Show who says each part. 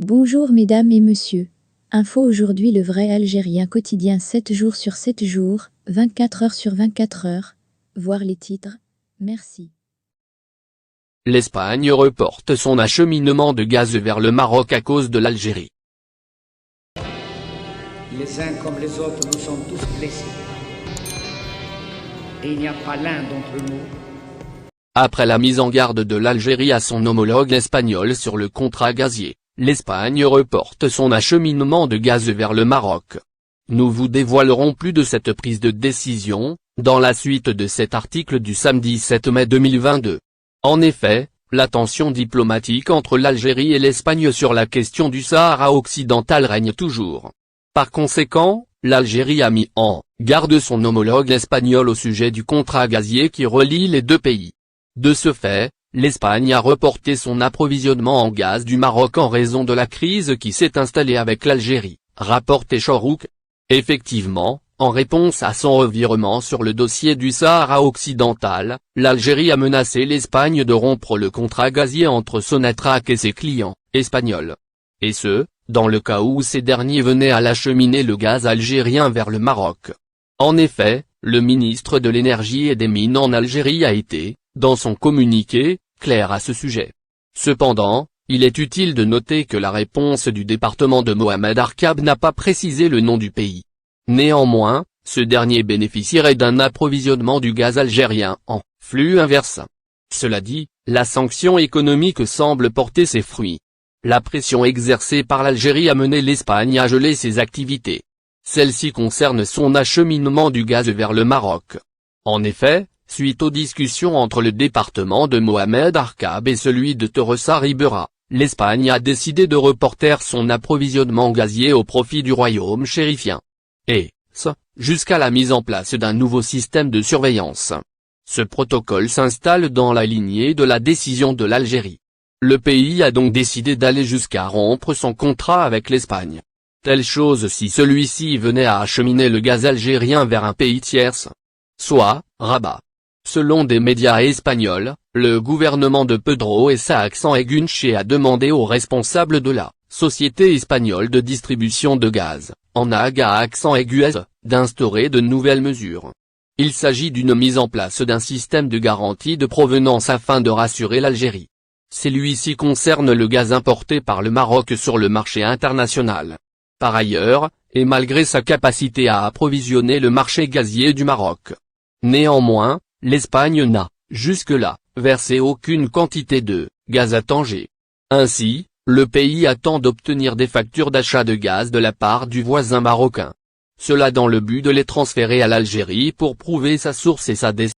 Speaker 1: Bonjour mesdames et messieurs. Info aujourd'hui le vrai algérien quotidien 7 jours sur 7 jours, 24 heures sur 24 heures. Voir les titres. Merci.
Speaker 2: L'Espagne reporte son acheminement de gaz vers le Maroc à cause de l'Algérie.
Speaker 3: Les uns comme les autres, nous sommes tous blessés. Et il n'y a pas l'un d'entre nous.
Speaker 2: Après la mise en garde de l'Algérie à son homologue espagnol sur le contrat gazier, l'Espagne reporte son acheminement de gaz vers le Maroc. Nous vous dévoilerons plus de cette prise de décision, dans la suite de cet article du samedi 7 mai 2022. En effet, la tension diplomatique entre l'Algérie et l'Espagne sur la question du Sahara occidental règne toujours. Par conséquent, l'Algérie a mis en garde son homologue espagnol au sujet du contrat gazier qui relie les deux pays. De ce fait, l'Espagne a reporté son approvisionnement en gaz du Maroc en raison de la crise qui s'est installée avec l'Algérie, rapporte Chorouk. Effectivement, en réponse à son revirement sur le dossier du Sahara occidental, l'Algérie a menacé l'Espagne de rompre le contrat gazier entre Sonatrach et ses clients espagnols. Et ce, dans le cas où ces derniers venaient à l'acheminer le gaz algérien vers le Maroc. En effet, le ministre de l'Énergie et des Mines en Algérie a été, dans son communiqué, clair à ce sujet. Cependant, il est utile de noter que la réponse du département de Mohamed Arkab n'a pas précisé le nom du pays. Néanmoins, ce dernier bénéficierait d'un approvisionnement du gaz algérien en flux inverse. Cela dit, la sanction économique semble porter ses fruits. La pression exercée par l'Algérie a mené l'Espagne à geler ses activités. Celle-ci concerne son acheminement du gaz vers le Maroc. En effet, suite aux discussions entre le département de Mohamed Arkab et celui de Teresa Ribera, l'Espagne a décidé de reporter son approvisionnement gazier au profit du royaume chérifien. Et ce, jusqu'à la mise en place d'un nouveau système de surveillance. Ce protocole s'installe dans la lignée de la décision de l'Algérie. Le pays a donc décidé d'aller jusqu'à rompre son contrat avec l'Espagne. Telle chose si celui-ci venait à acheminer le gaz algérien vers un pays tierce. Soit, Rabat. Selon des médias espagnols, le gouvernement de Pedro Sáenz Enghunche a demandé aux responsables de la société espagnole de distribution de gaz, Enagás Enghunche, d'instaurer de nouvelles mesures. Il s'agit d'une mise en place d'un système de garantie de provenance afin de rassurer l'Algérie. Celui-ci concerne le gaz importé par le Maroc sur le marché international. Par ailleurs, et malgré sa capacité à approvisionner le marché gazier du Maroc. Néanmoins, l'Espagne n'a, jusque-là, versé aucune quantité de gaz à Tanger. Ainsi, le pays attend d'obtenir des factures d'achat de gaz de la part du voisin marocain. Cela dans le but de les transférer à l'Algérie pour prouver sa source et sa destination.